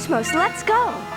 Cosmos, let's go!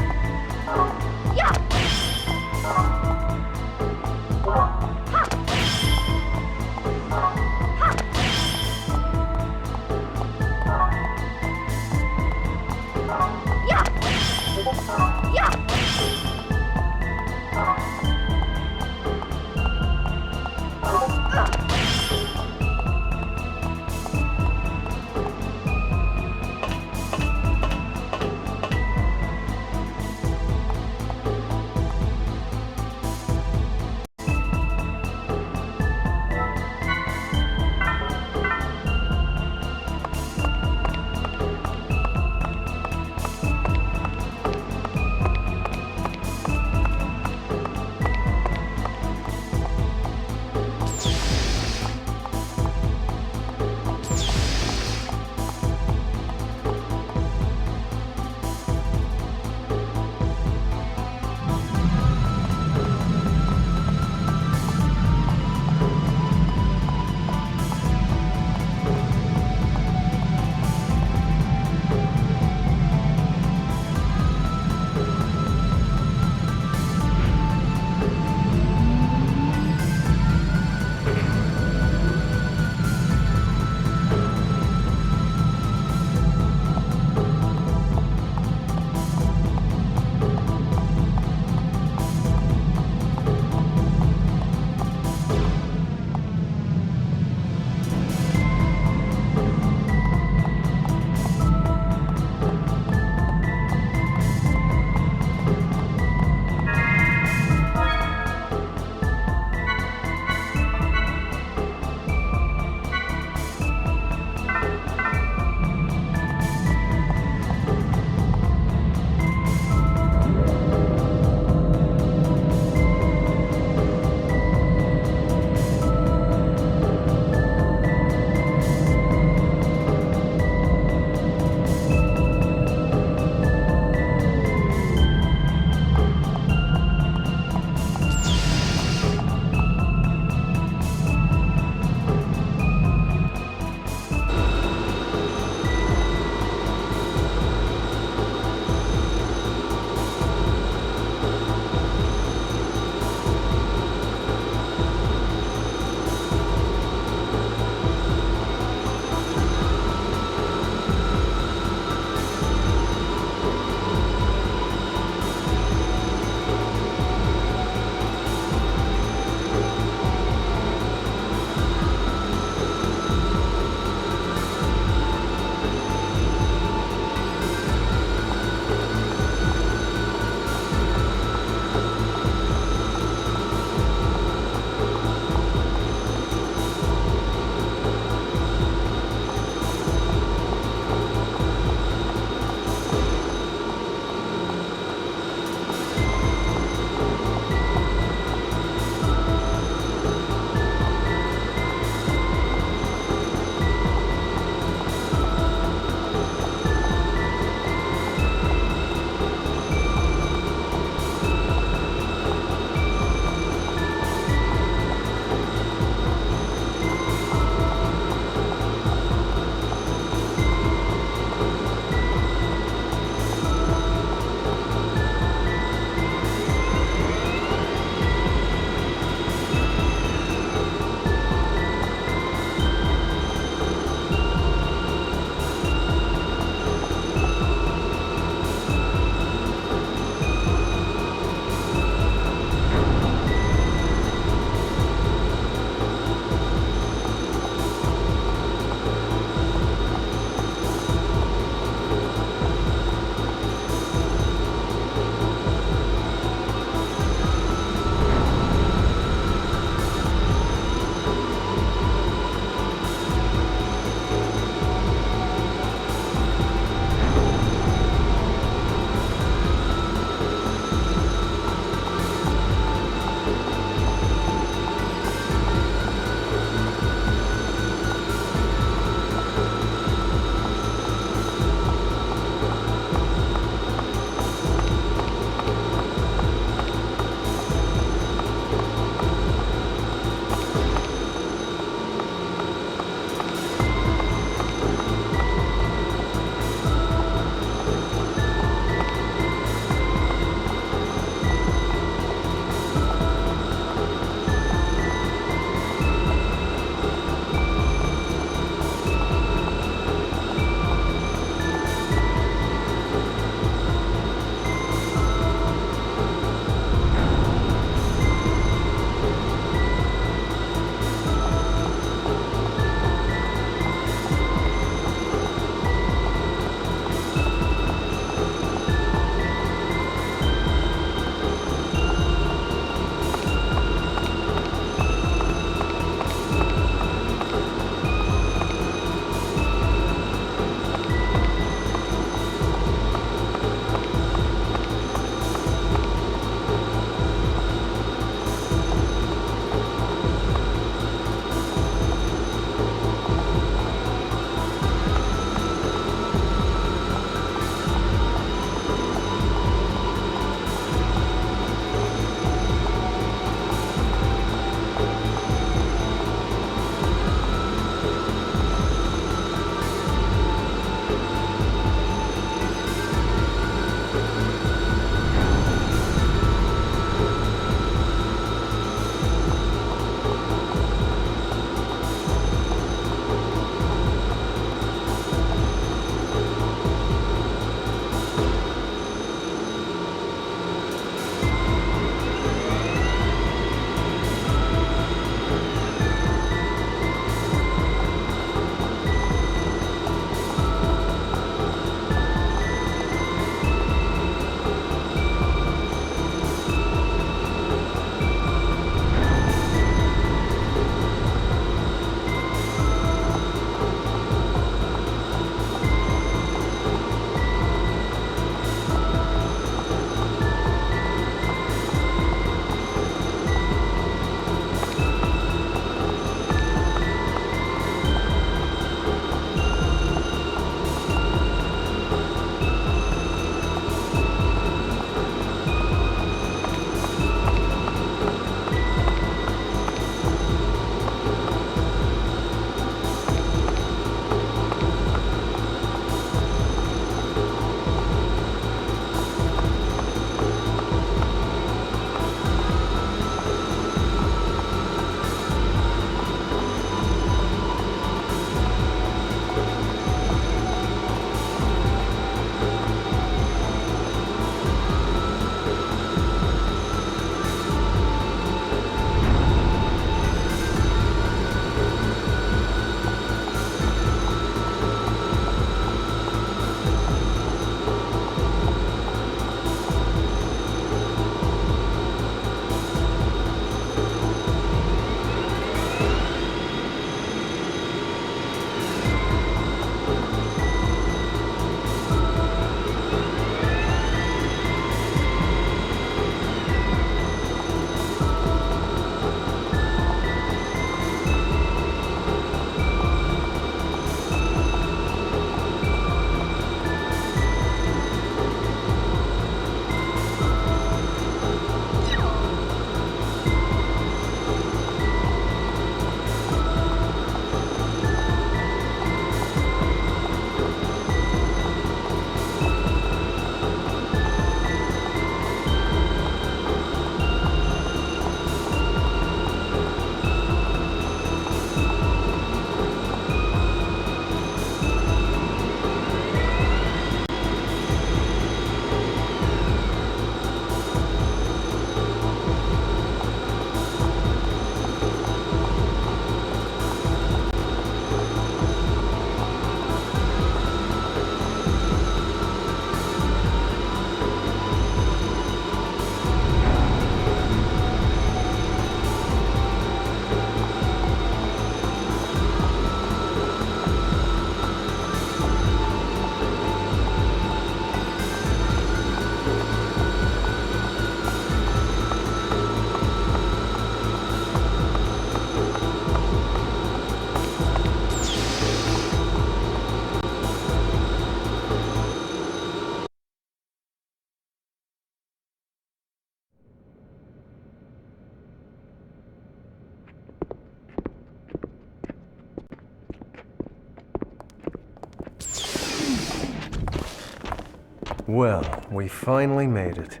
Well, we finally made it.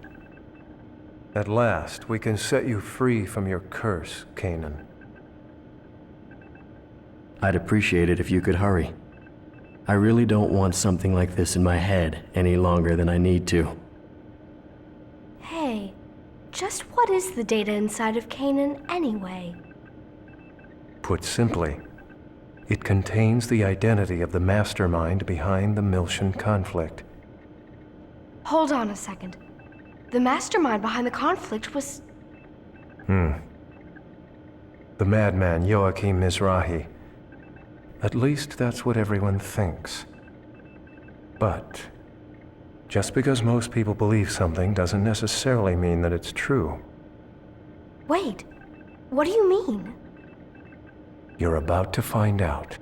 At last, we can set you free from your curse, Kanan. I'd appreciate it if you could hurry. I really don't want something like this in my head any longer than I need to. Hey, just what is the data inside of Kanan anyway? Put simply, it contains the identity of the mastermind behind the Miltian conflict. Hold on a second. The mastermind behind the conflict was... The madman Joachim Mizrahi. At least that's what everyone thinks. But just because most people believe something doesn't necessarily mean that it's true. Wait, what do you mean? You're about to find out.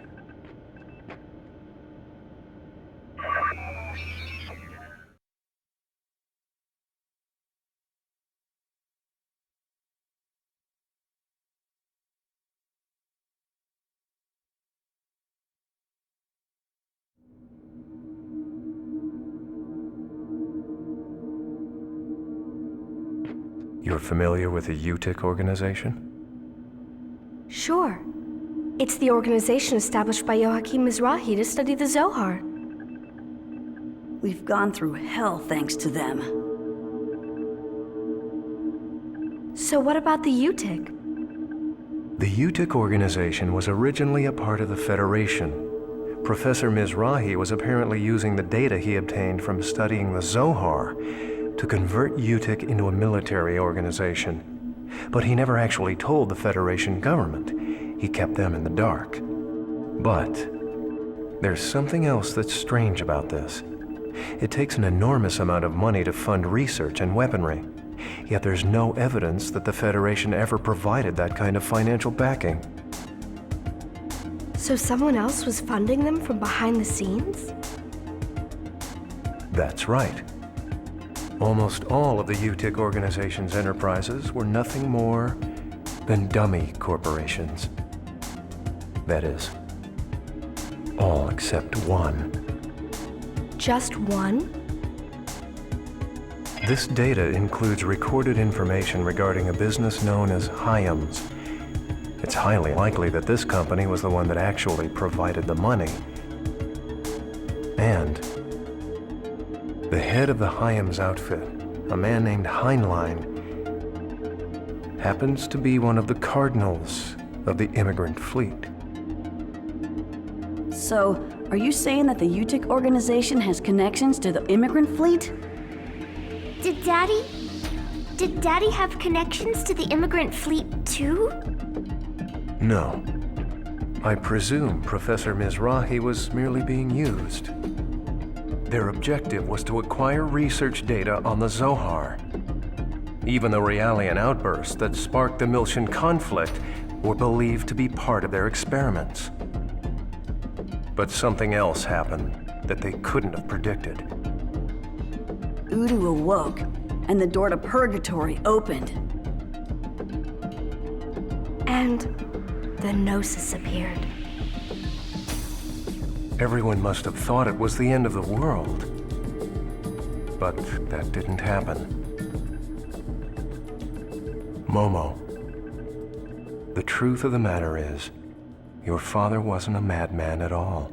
You're familiar with the UTIC organization? Sure. It's the organization established by Joachim Mizrahi to study the Zohar. We've gone through hell thanks to them. So what about the UTIC? The UTIC organization was originally a part of the Federation. Professor Mizrahi was apparently using the data he obtained from studying the Zohar to convert UTIC into a military organization. But he never actually told the Federation government. He kept them in the dark. But there's something else that's strange about this. It takes an enormous amount of money to fund research and weaponry. Yet there's no evidence that the Federation ever provided that kind of financial backing. So someone else was funding them from behind the scenes? That's right. Almost all of the UTIC organization's enterprises were nothing more than dummy corporations. That is, all except one. Just one? This data includes recorded information regarding a business known as Hyams. It's highly likely that this company was the one that actually provided the money. And the head of the Hyams outfit, a man named Heinlein, happens to be one of the cardinals of the immigrant fleet. So, are you saying that the UTIC organization has connections to the immigrant fleet? Did Daddy have connections to the immigrant fleet too? No. I presume Professor Mizrahi was merely being used. Their objective was to acquire research data on the Zohar. Even the Realian outbursts that sparked the Miltian conflict were believed to be part of their experiments. But something else happened that they couldn't have predicted. Udu awoke, and the door to purgatory opened. And the Gnosis appeared. Everyone must have thought it was the end of the world. But that didn't happen. Momo, the truth of the matter is, your father wasn't a madman at all.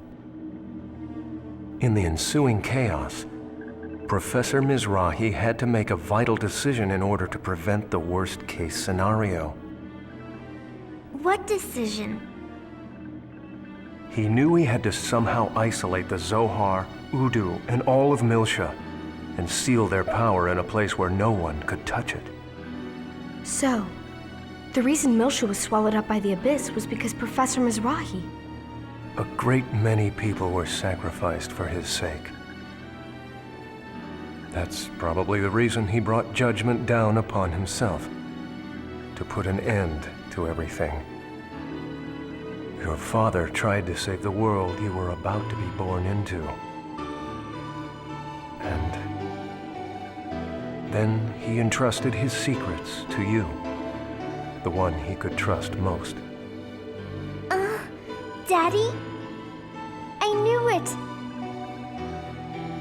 In the ensuing chaos, Professor Mizrahi had to make a vital decision in order to prevent the worst-case scenario. What decision? He knew he had to somehow isolate the Zohar, Udu, and all of Miltia, and seal their power in a place where no one could touch it. So, the reason Miltia was swallowed up by the Abyss was because Professor Mizrahi... A great many people were sacrificed for his sake. That's probably the reason he brought judgment down upon himself, to put an end to everything. Your father tried to save the world you were about to be born into. And then he entrusted his secrets to you, the one he could trust most. Daddy? I knew it!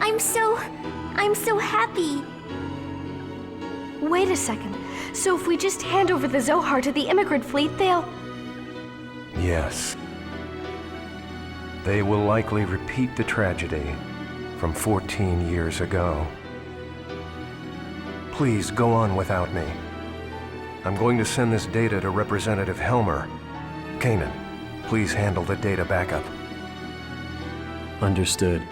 I'm I'm so happy. Wait a second. So if we just hand over the Zohar to the immigrant fleet, they'll... Yes. They will likely repeat the tragedy from 14 years ago. Please go on without me. I'm going to send this data to Representative Helmer. Kanan, please handle the data backup. Understood.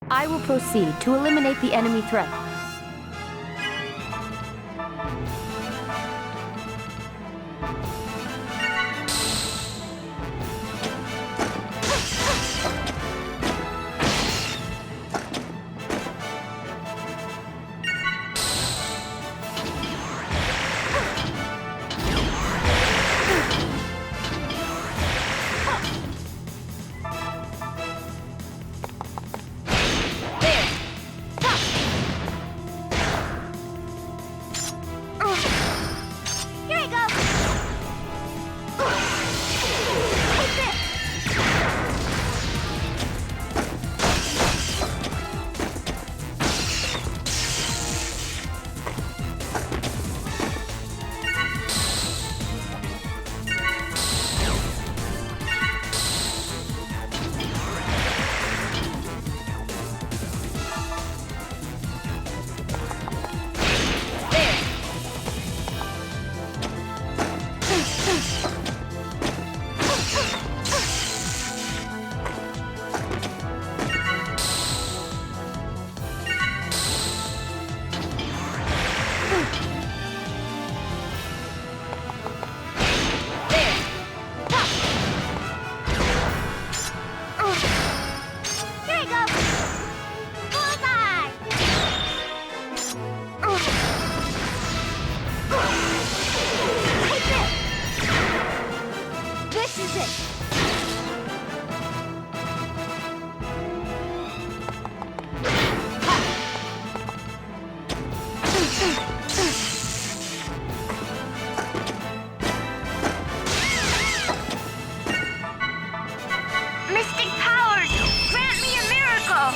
I will proceed to eliminate the enemy threat. Here I go. Take this. Here I go. Bullseye. Take this. This is it. Mystic powers, grant me a miracle!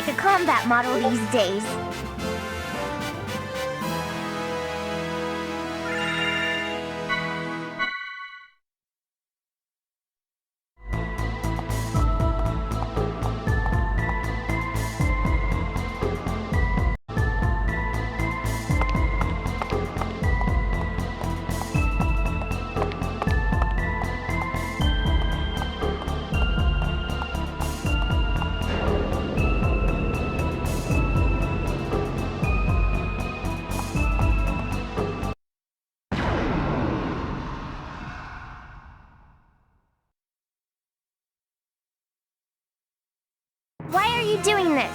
like a combat model these days. Why are you doing this?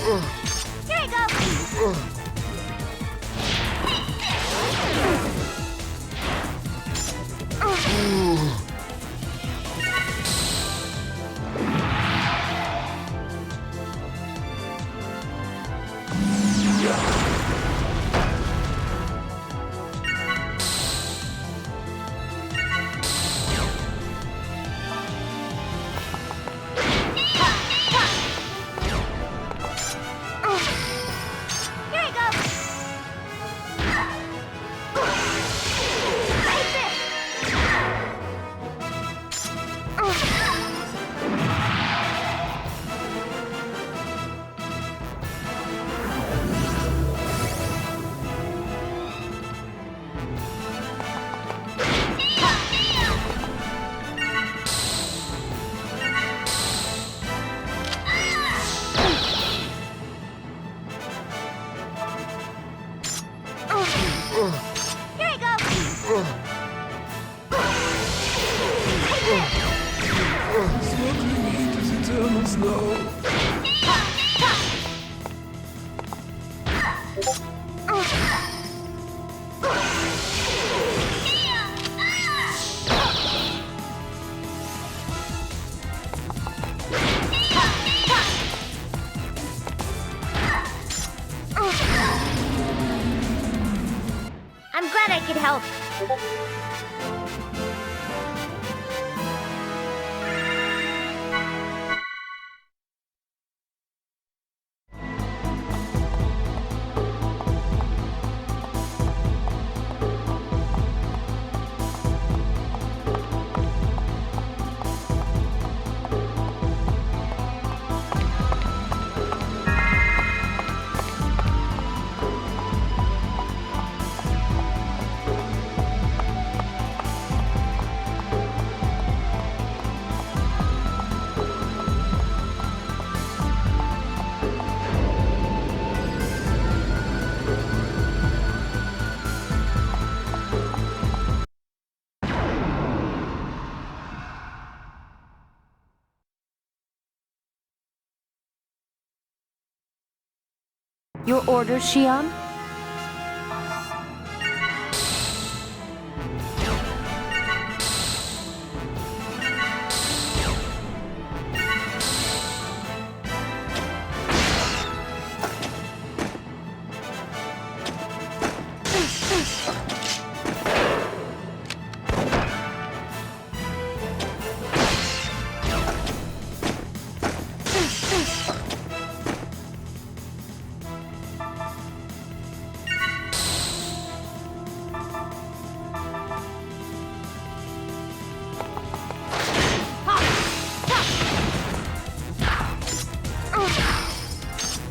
Ugh. Please, no. I'm glad I could help. Your orders, Xion?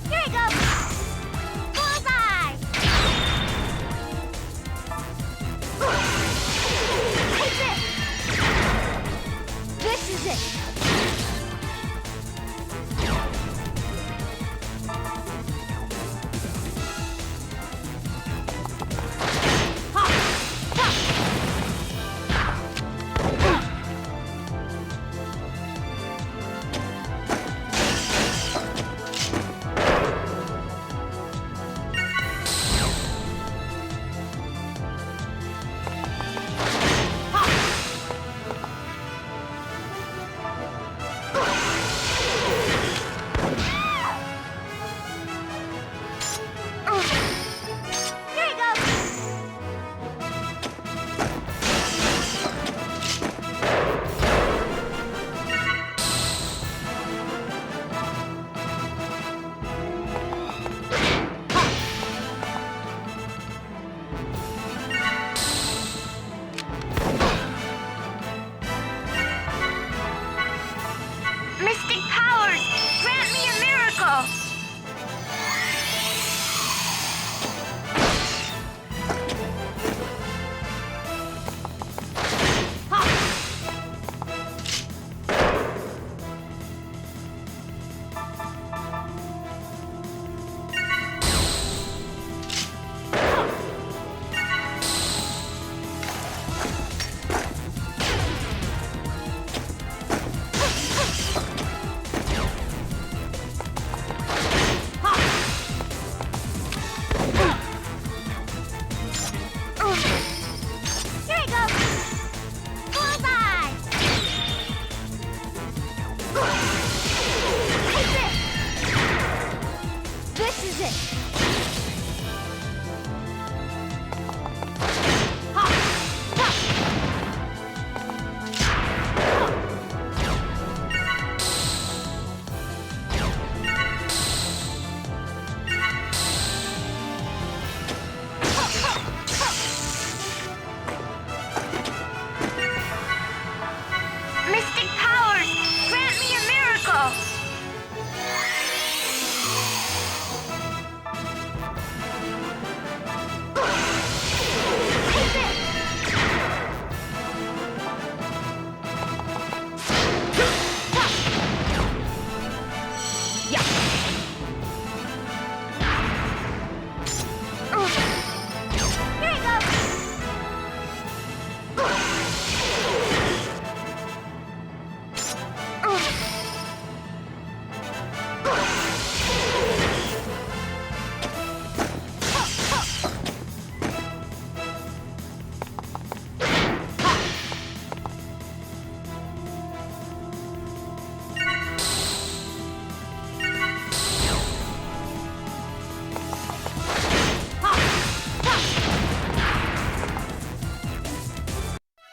Here I go! Bullseye! It's it! This is it!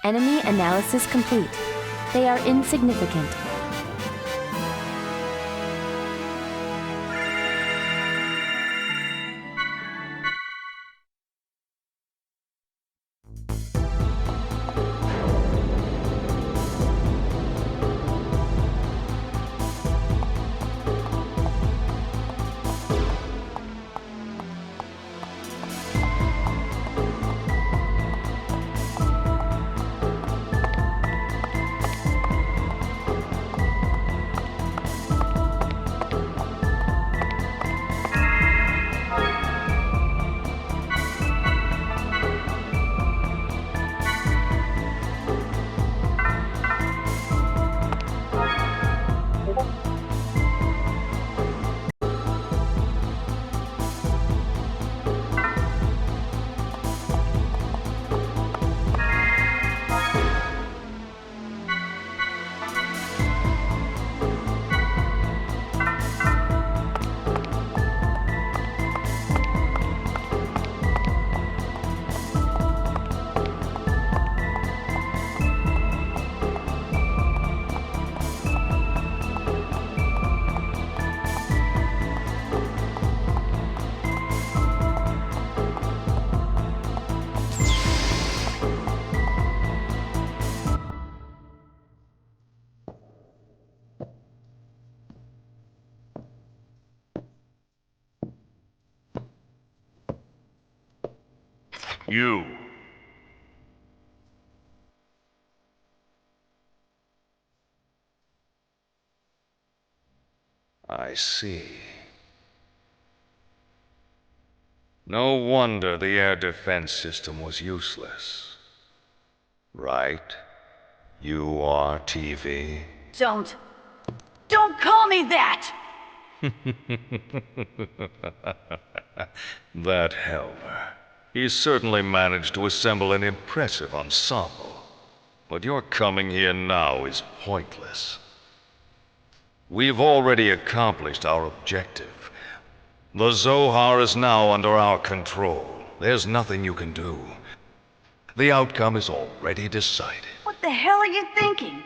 Enemy analysis complete. They are insignificant. You. I see. No wonder the air defense system was useless. Right? You are TV. Don't call me that! That Helmer. He certainly managed to assemble an impressive ensemble. But your coming here now is pointless. We've already accomplished our objective. The Zohar is now under our control. There's nothing you can do. The outcome is already decided. What the hell are you thinking?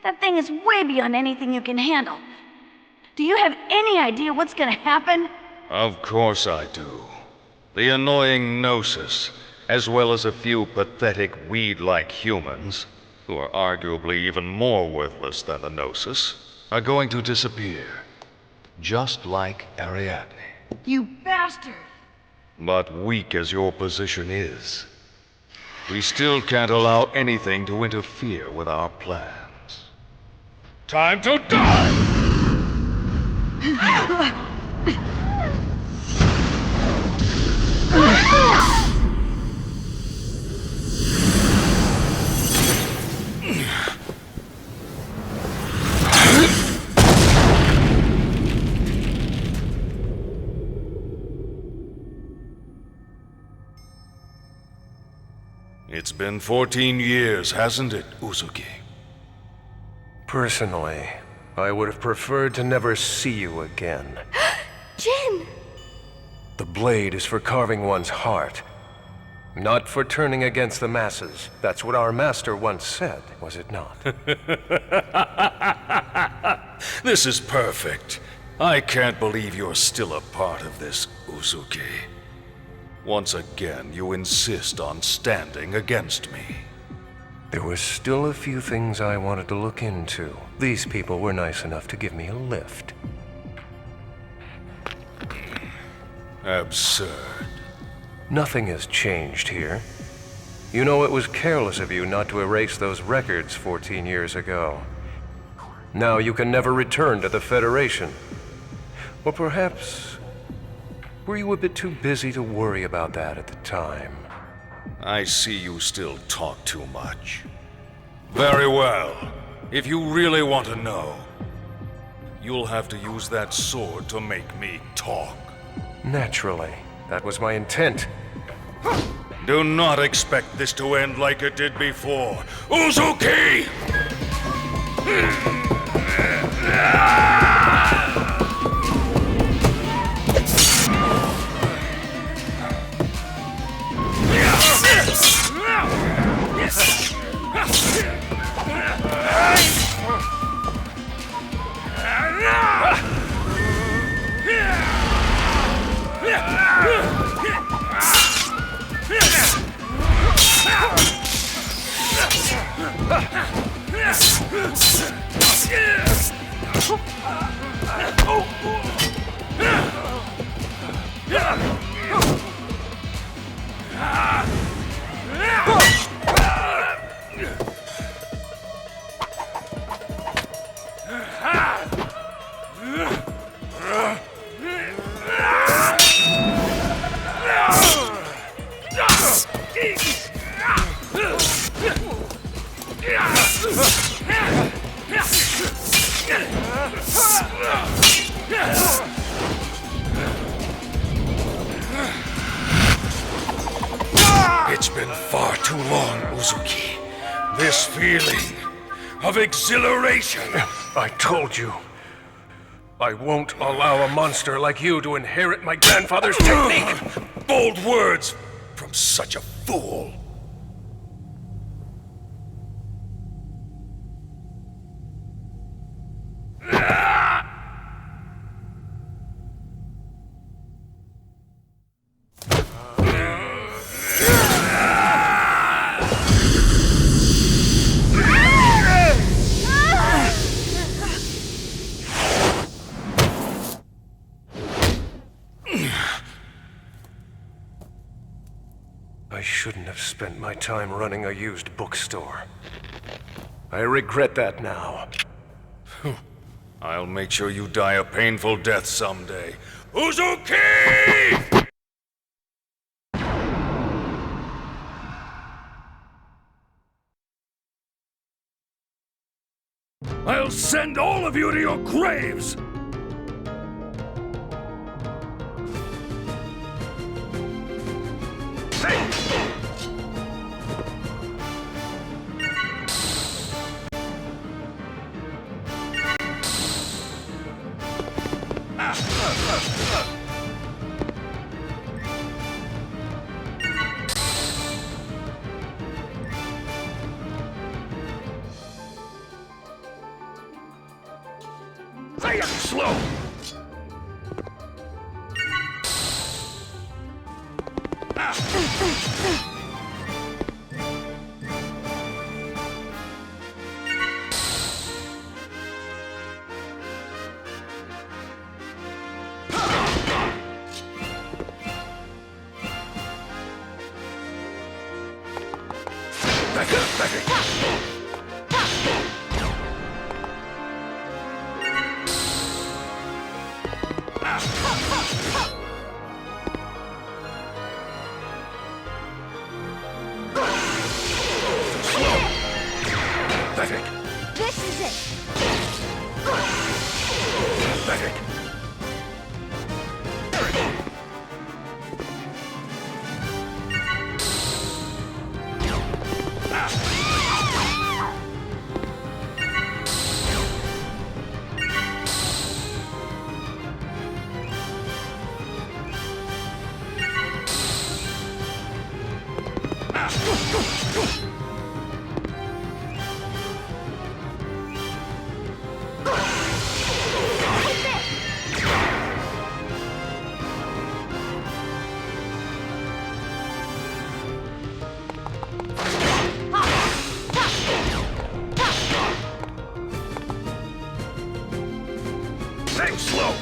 That thing is way beyond anything you can handle. Do you have any idea what's gonna happen? Of course I do. The annoying Gnosis, as well as a few pathetic weed-like humans, who are arguably even more worthless than the Gnosis, are going to disappear. Just like Ariadne. You bastard! But weak as your position is, we still can't allow anything to interfere with our plans. Time to die! It's been 14 years, hasn't it, Uzuki? Personally, I would have preferred to never see you again. Jin! The blade is for carving one's heart, not for turning against the masses. That's what our master once said, was it not? This is perfect. I can't believe you're still a part of this, Uzuki. Once again, you insist on standing against me. There were still a few things I wanted to look into. These people were nice enough to give me a lift. Absurd. Nothing has changed here. You know, it was careless of you not to erase those records 14 years ago. Now you can never return to the Federation. Or perhaps, were you a bit too busy to worry about that at the time? I see you still talk too much. Very well. If you really want to know, you'll have to use that sword to make me talk. Naturally. That was my intent. Do not expect this to end like it did before. Uzuki! It's been far too long, Uzuki. This feeling of exhilaration. I told you. I won't allow a monster like you to inherit my grandfather's technique. Bold words from such a fool. I shouldn't have spent my time running a used bookstore. I regret that now. I'll make sure you die a painful death someday. Uzuki! I'll send all of you to your graves! Slow! This is it. Slow!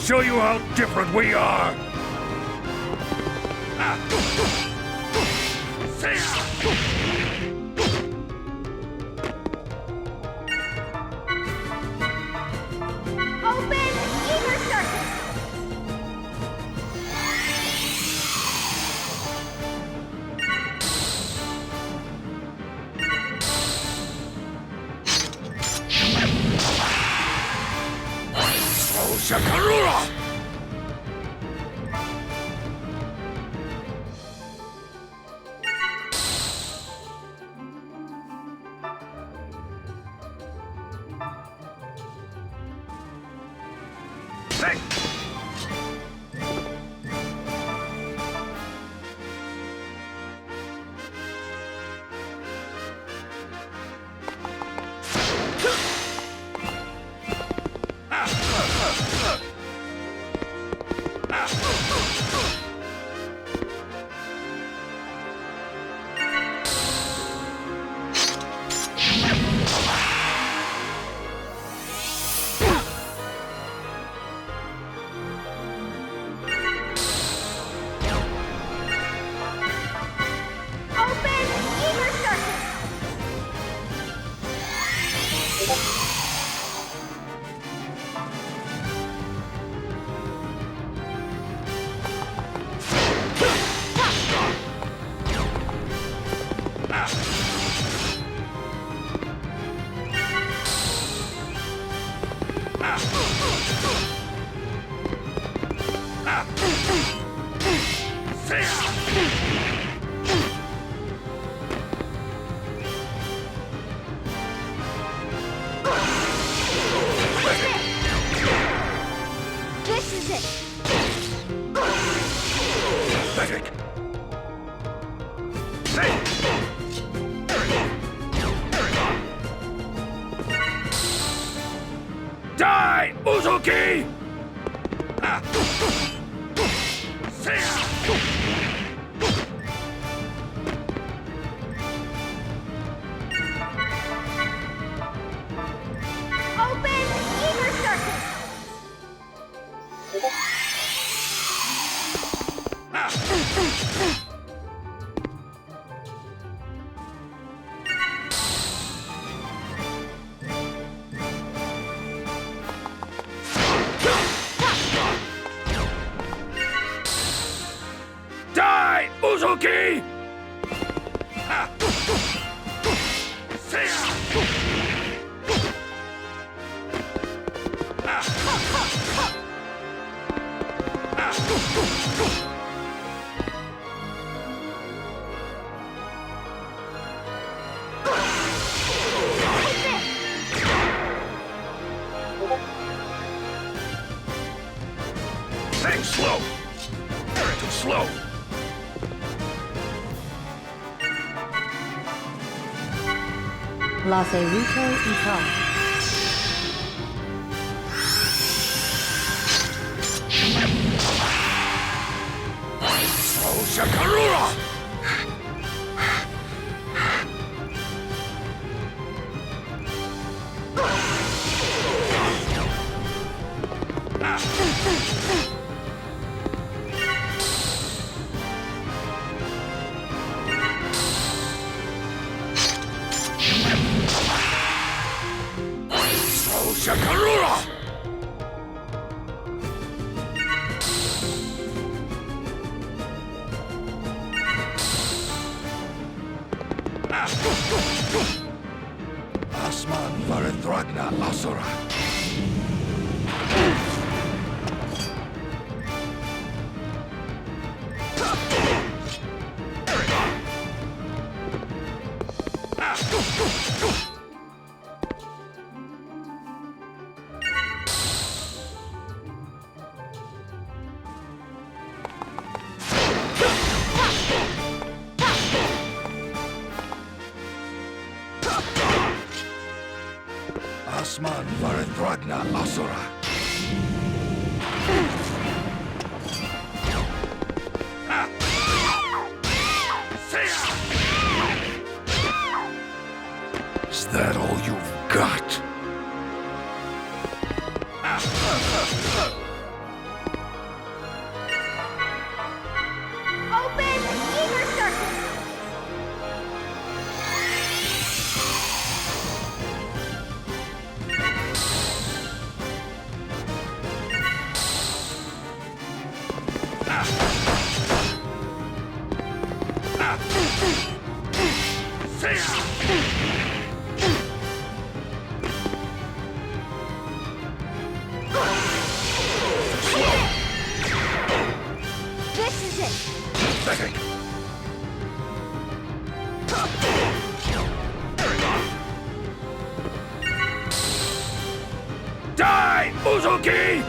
show you how different we are! Open ether circuit! Shakarura! Hey! Open ether circuit! This is it! Pathetic! Hey! Die, Uzuki! Open ether circuit! Die, Uzuki! Think slow! Too slow! Laseruto Ita. Oh, Shakarura! Oh, Shakarura! Asman Varendragna Asura. Asman Varendragna Asura. Is that all you've got? This is it! Pathetic. Die, Uzuki!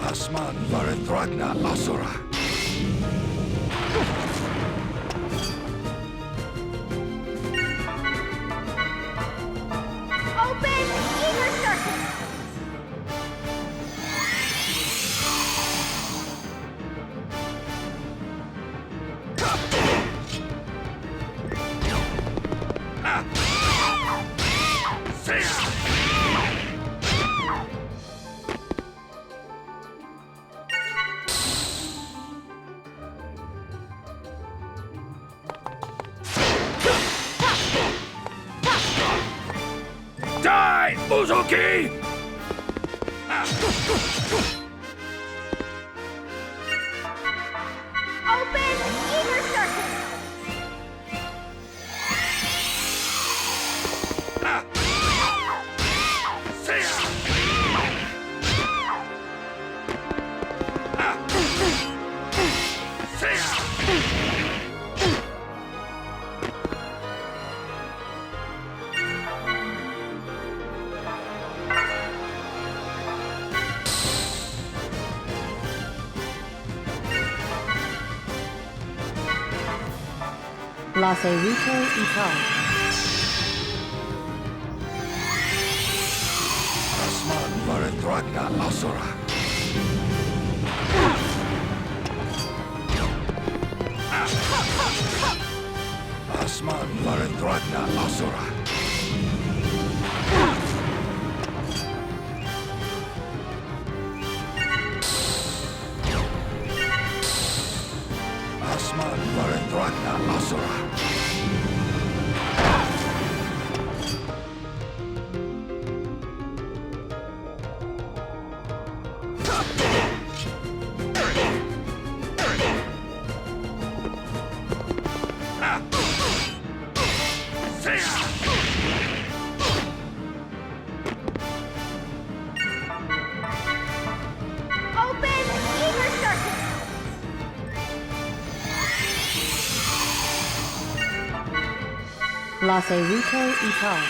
Asman Varethragna Asura. Open Ether Circuit! Die, Uzuki! Open Ether Circuit! Laserito Ital. Asman Varethragna Asura. Asman Varethragna Asura. Asman Varethragna Asura. Open Ether Circuit! Laserito Ital.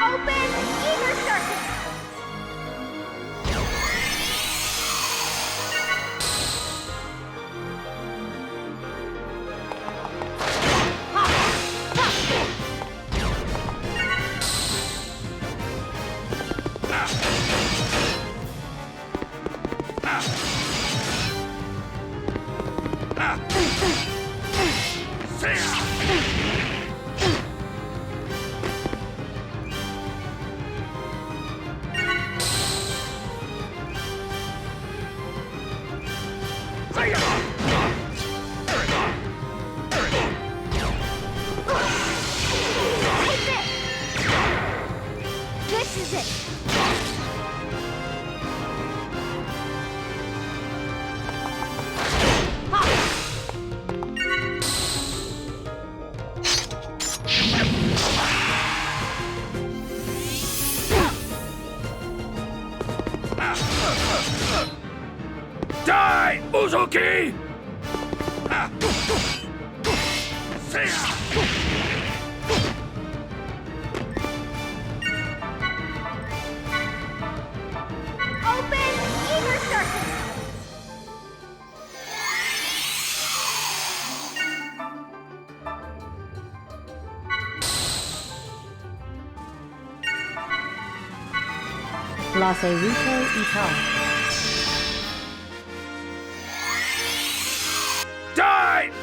Open Ether Circuit! This is it! Die, Uzuki! Open Ether Circuit! Laserito Ital.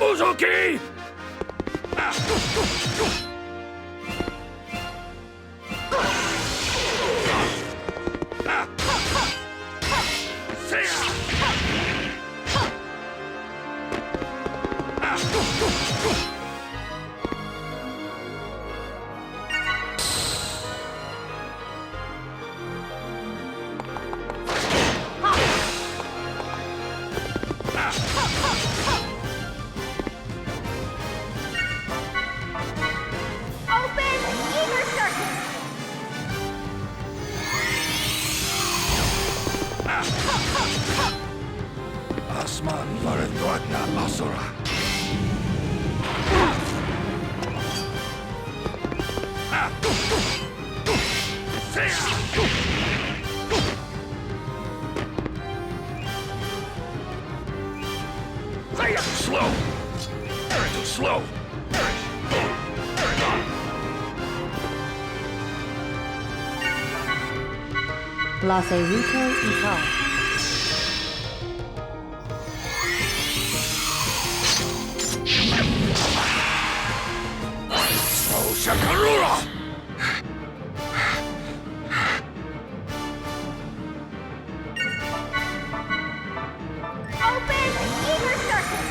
Uzuki! Asman Varedwagna Asura. Too slow. Too slow. Laseruto Ital. Oh, Shakarura! Open Eager Circuit!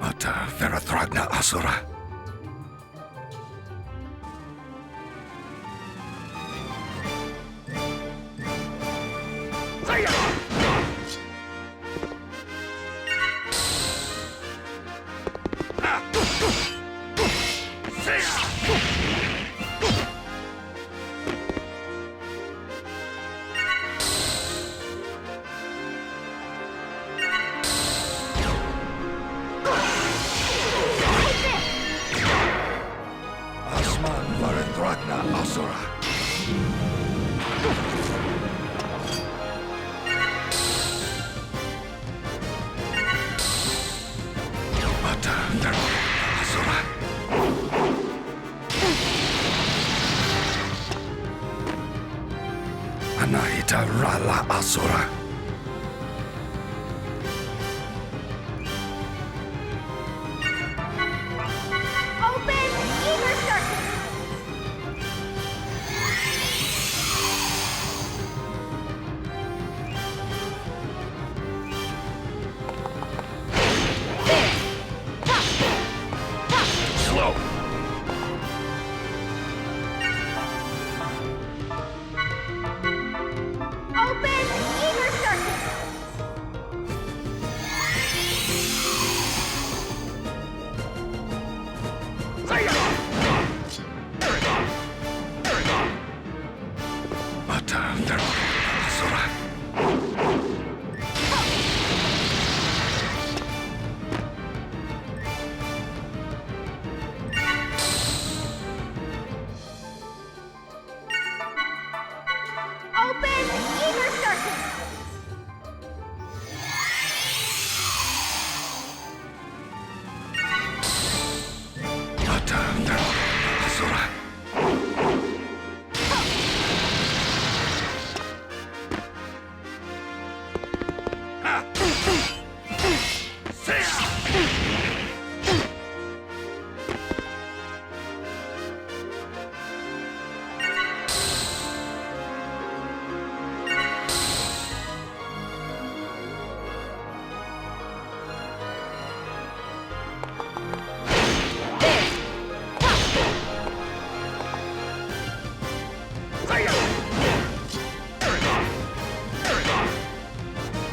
Mata Verathragna Asura. Asman Varedwagna Asura. Mata Verathragna Asura. Anahita Rala Asura. Open Eager Circuit! Slow. Open Eager Circuit! Mata Verathragna Asura. Open Eager Circuit! Mata Verathragna Asura.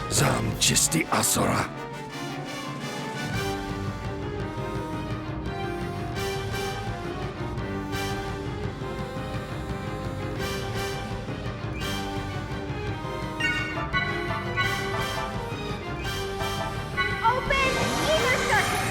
Zam Chisti Asura. Open Eager Circuit!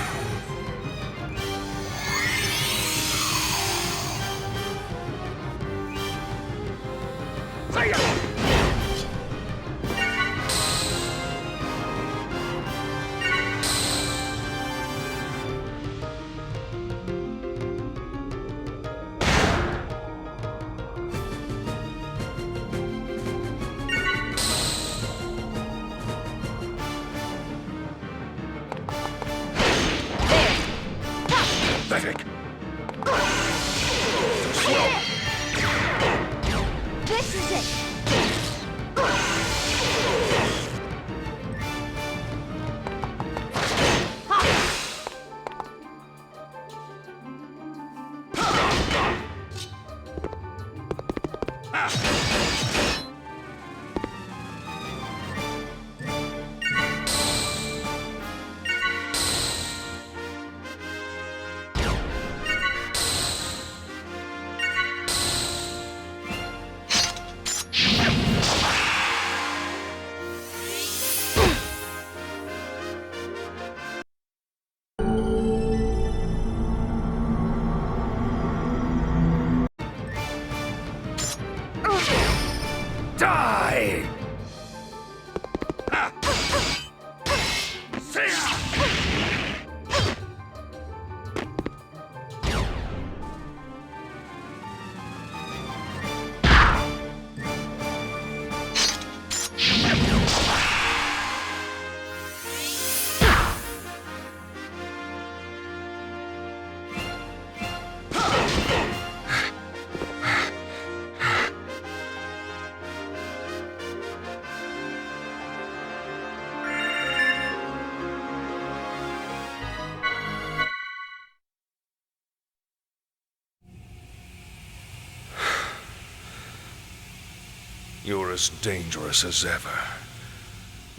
you're as dangerous as ever.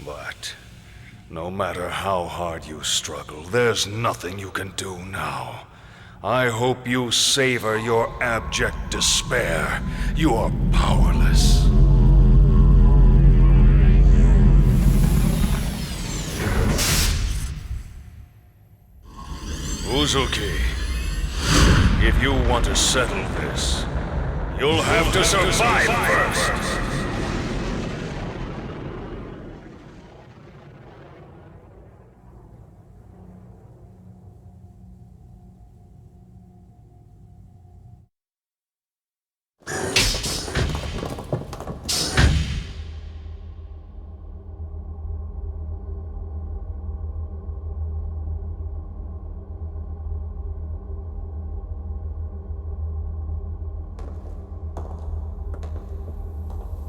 But no matter how hard you struggle, there's nothing you can do now. I hope you savor your abject despair. You are powerless. Uzuki, if you want to settle this, you'll have to survive first.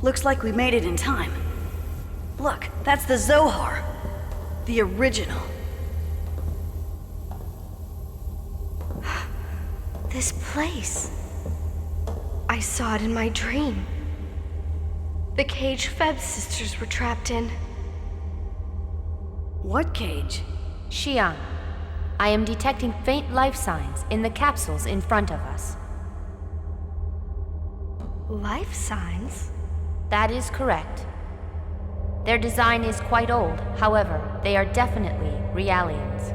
Looks like we made it in time. Look, that's the Zohar. The original. This place. I saw it in my dream. The cage Feb's sisters were trapped in. What cage? Xian, I am detecting faint life signs in the capsules in front of us. Life signs? That is correct. Their design is quite old, however, they are definitely Realians.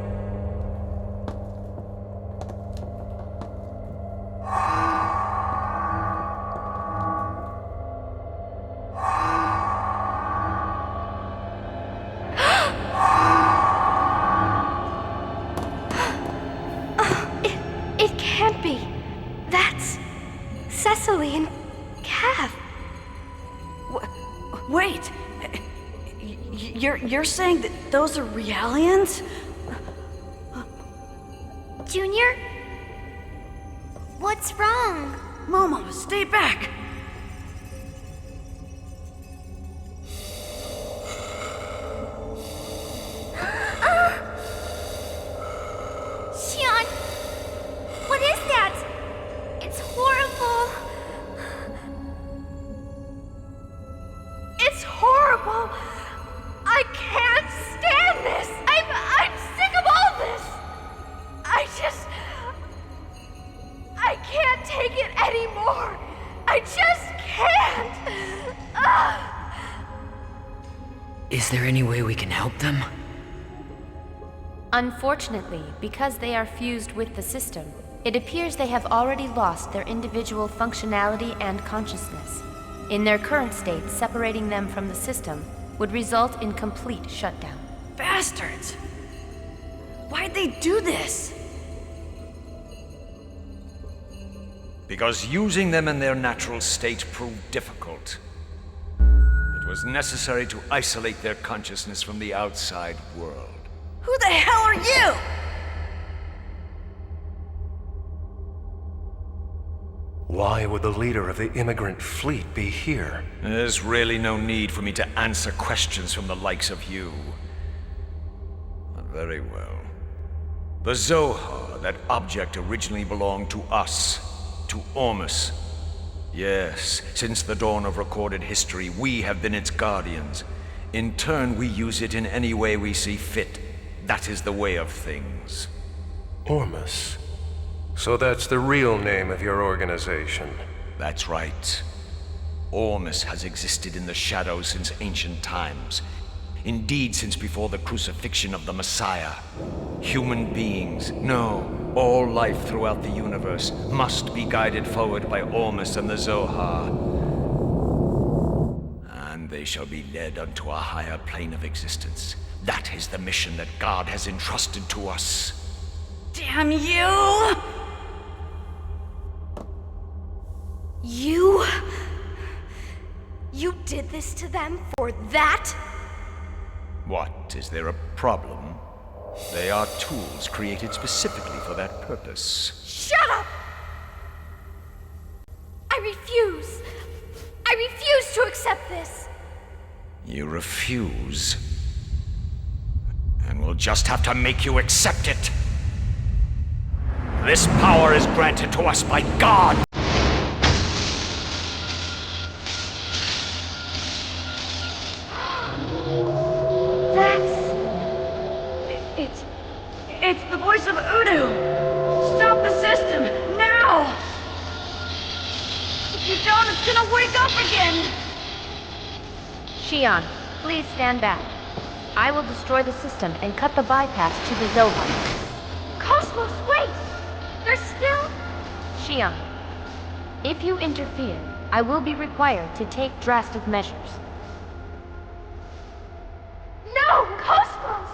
It can't be. That's Cecily and Cav. Wait! You're saying that those are Realians? Junior? What's wrong? Momo, stay back! Xian! What is that? It's horrible. It's horrible. I can't stand this. I'm sick of all this. I can't take it anymore. I just can't. Is there any way we can help them? Unfortunately, because they are fused with the system, it appears they have already lost their individual functionality and consciousness. In their current state, separating them from the system would result in complete shutdown. Bastards! Why'd they do this? Because using them in their natural state proved difficult. It was necessary to isolate their consciousness from the outside world. Who the hell are you? Why would the leader of the immigrant fleet be here? There's really no need for me to answer questions from the likes of you. But very well. The Zohar, that object originally belonged to us, to Ormus. Yes, since the dawn of recorded history, we have been its guardians. In turn, we use it in any way we see fit. That is the way of things. Ormus. So that's the real name of your organization. That's right. Ormus has existed in the shadows since ancient times. Indeed, since before the crucifixion of the Messiah. Human beings, no, all life throughout the universe must be guided forward by Ormus and the Zohar. And they shall be led unto a higher plane of existence. That is the mission that God has entrusted to us. Damn you! You did this to them for that? What? Is there a problem? They are tools created specifically for that purpose. Shut up! I refuse. I refuse to accept this. You refuse? And we'll just have to make you accept it. This power is granted to us by God. wake up again! Shion, please stand back. I will destroy the system and cut the bypass to the Zohar. Cosmos, wait! There's still... Shion, if you interfere, I will be required to take drastic measures. No, Cosmos!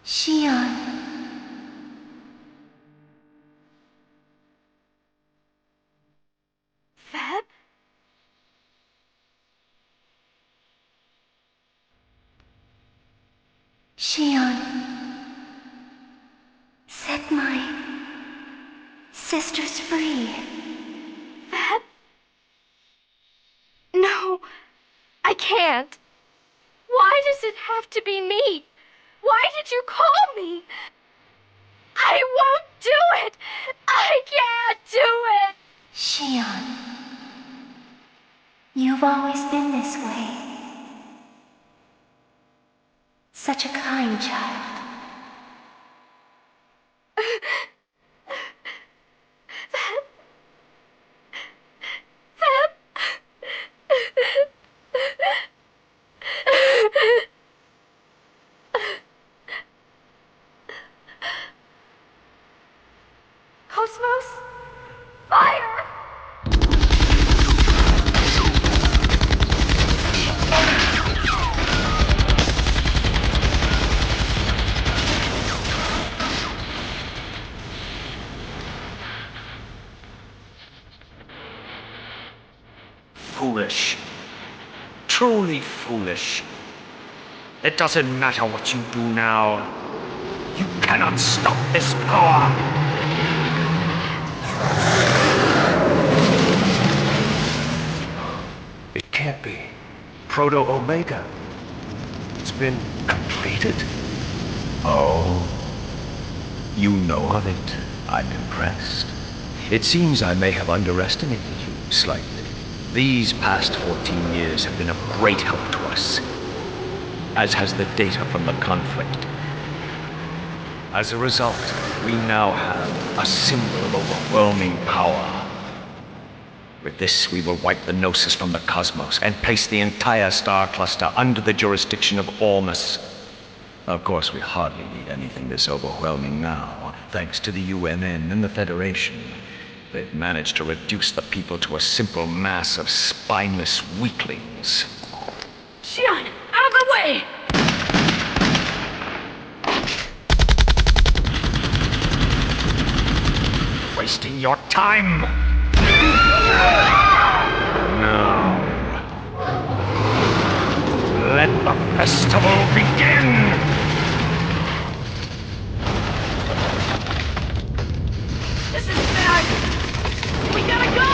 Shion. Feb? Shion. Set my sisters free. Feb? No, I can't. Why does it have to be me? Why did you call me? I won't do it! I can't do it! Shion. You've always been this way. Such a kind child. Cosmos? Fire! Foolish. Truly foolish. It doesn't matter what you do now. You cannot stop this power. It can't be. Proto-Omega. It's been completed. Oh. You know of it. I'm impressed. It seems I may have underestimated you slightly. These past 14 years have been of great help to us, as has the data from the conflict. As a result, we now have a symbol of overwhelming power. With this, we will wipe the Gnosis from the cosmos and place the entire star cluster under the jurisdiction of Ormus. Of course, we hardly need anything this overwhelming now, thanks to the UNN and the Federation. They've managed to reduce the people to a simple mass of spineless weaklings. Shion, out of the way! Wasting your time! Now, let the festival begin! This is bad! We gotta go!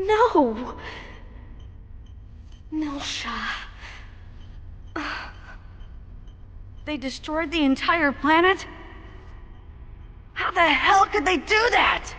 No. Milsha. They destroyed the entire planet? How the hell could they do that?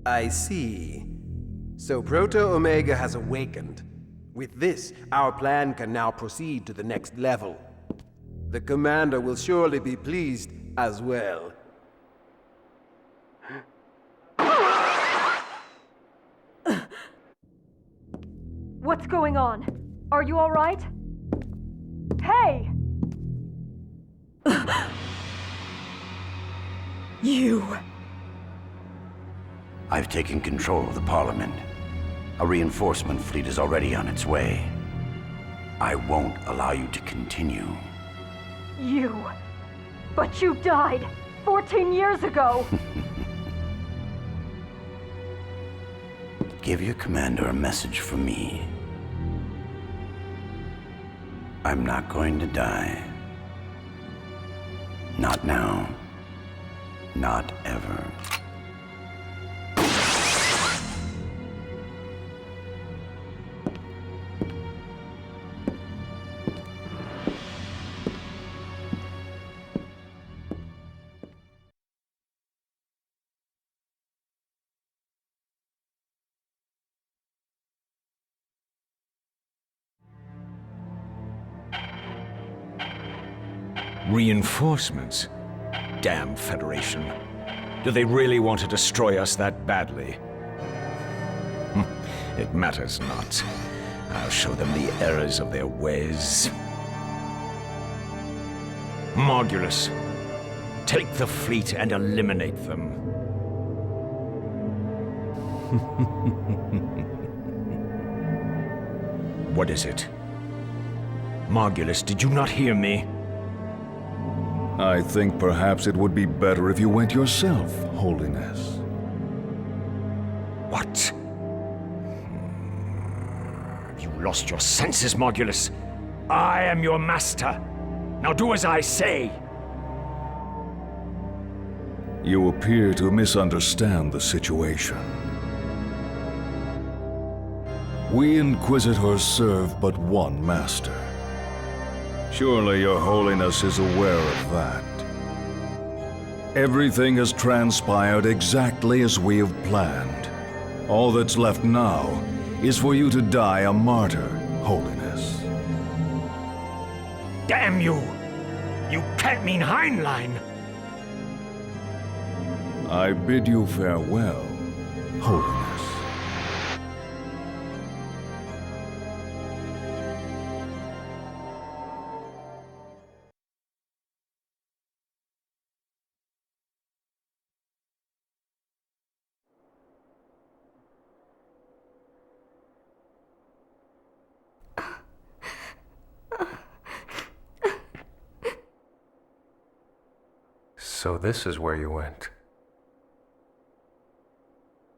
I see. So Proto-Omega has awakened. With this, our plan can now proceed to the next level. The Commander will surely be pleased as well. What's going on? Are you all right? Hey! You. I've taken control of the Parliament. A reinforcement fleet is already on its way. I won't allow you to continue. You. But you died 14 years ago! Give your commander a message from me. I'm not going to die. Not now. Not ever. Reinforcements? Damn Federation. Do they really want to destroy us that badly? It matters not. I'll show them the errors of their ways. Morgulus, take the fleet and eliminate them. What is it? Morgulus, did you not hear me? I think perhaps it would be better if you went yourself, Holiness. What? You lost your senses, Morgulus. I am your master. Now do as I say. You appear to misunderstand the situation. We Inquisitors serve but one master. Surely your Holiness is aware of that. Everything has transpired exactly as we have planned. All that's left now is for you to die a martyr, Holiness. Damn you! You can't mean Heinlein! I bid you farewell, Holiness. So this is where you went.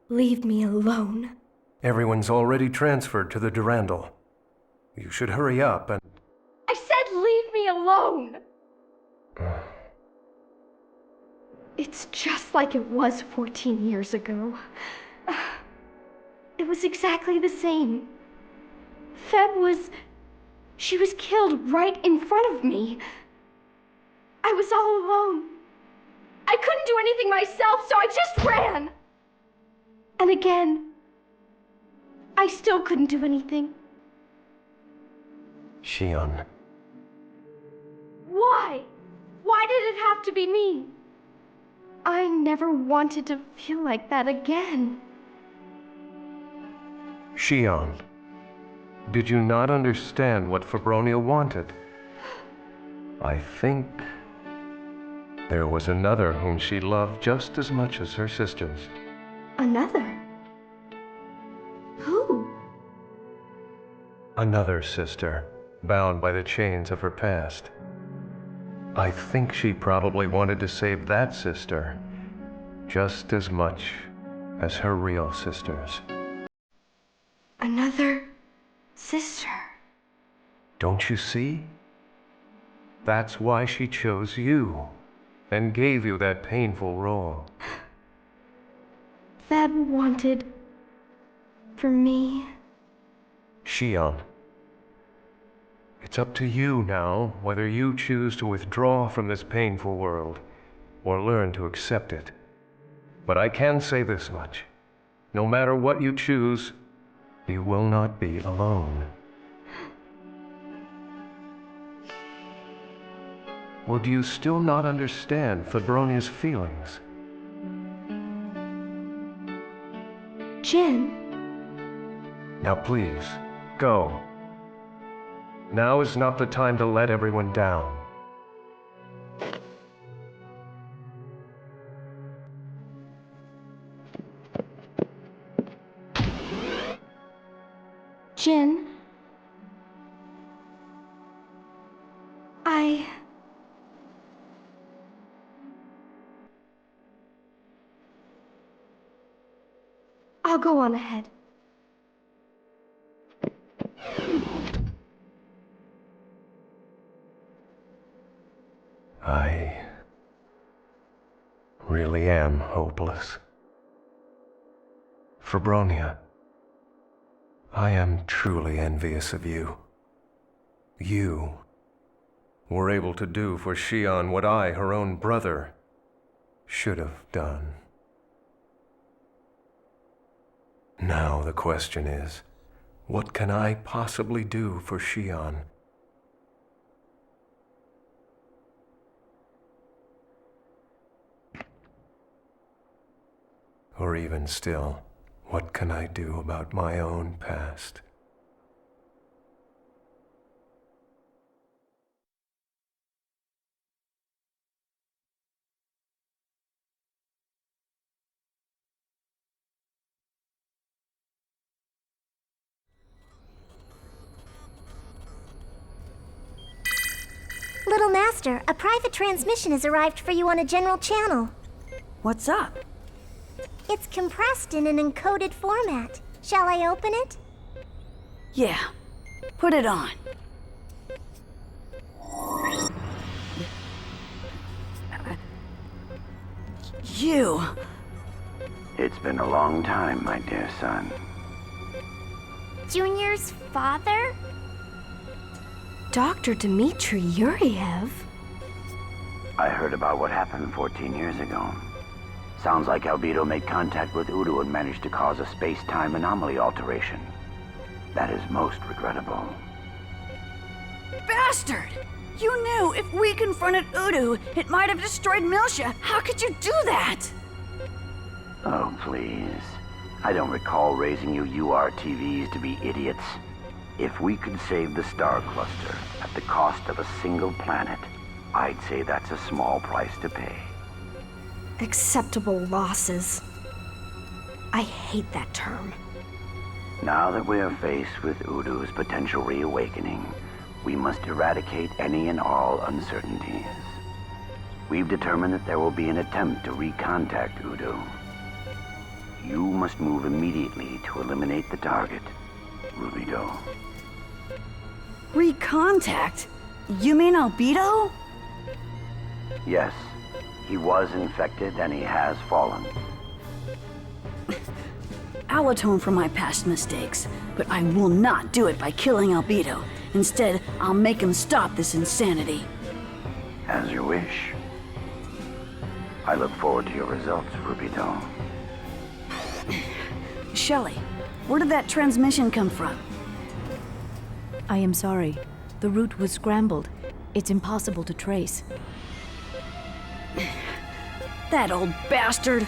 Leave me alone. Everyone's already transferred to the Durandal. You should hurry up and... I said leave me alone! It's just like it was 14 years ago. It was exactly the same. She was killed right in front of me. I was all alone. I couldn't do anything myself, so I just ran. And again, I still couldn't do anything. Shion. Why? Why did it have to be me? I never wanted to feel like that again. Shion. Did you not understand what Fabronia wanted? I think There was another whom she loved just as much as her sisters. Another? Who? Another sister, bound by the chains of her past. I think she probably wanted to save that sister just as much as her real sisters. Another sister. Don't you see? That's why she chose you and gave you that painful role. Thad wanted for me. Shion, it's up to you now whether you choose to withdraw from this painful world or learn to accept it. But I can say this much. No matter what you choose, you will not be alone. Well, do you still not understand Febronia's feelings? Jin. Now please, go. Now is not the time to let everyone down. Jin. I'll go on ahead. I really am hopeless. Febronia, I am truly envious of you. You were able to do for Shion what I, her own brother, should have done. Now the question is, what can I possibly do for Shion? Or even still, what can I do about my own past? Little Master, a private transmission has arrived for you on a general channel. What's up? It's compressed in an encoded format. Shall I open it? Yeah. Put it on. You. It's been a long time, my dear son. Junior's father? Dr. Dmitri Yuriev? I heard about what happened 14 years ago. Sounds like Albedo made contact with Udo and managed to cause a space-time anomaly alteration. That is most regrettable. Bastard! You knew if we confronted Udo, it might have destroyed Miltia. How could you do that? Oh, please. I don't recall raising you URTVs to be idiots. If we could save the star cluster at the cost of a single planet, I'd say that's a small price to pay. Acceptable losses. I hate that term. Now that we are faced with Udo's potential reawakening, we must eradicate any and all uncertainties. We've determined that there will be an attempt to recontact Udo. You must move immediately to eliminate the target, Rubido. Recontact? You mean Albedo? Yes, he was infected and he has fallen. I'll atone for my past mistakes, but I will not do it by killing Albedo. Instead, I'll make him stop this insanity. As you wish. I look forward to your results, Rubido. Shelley, where did that transmission come from? I am sorry. The route was scrambled. It's impossible to trace. That old bastard!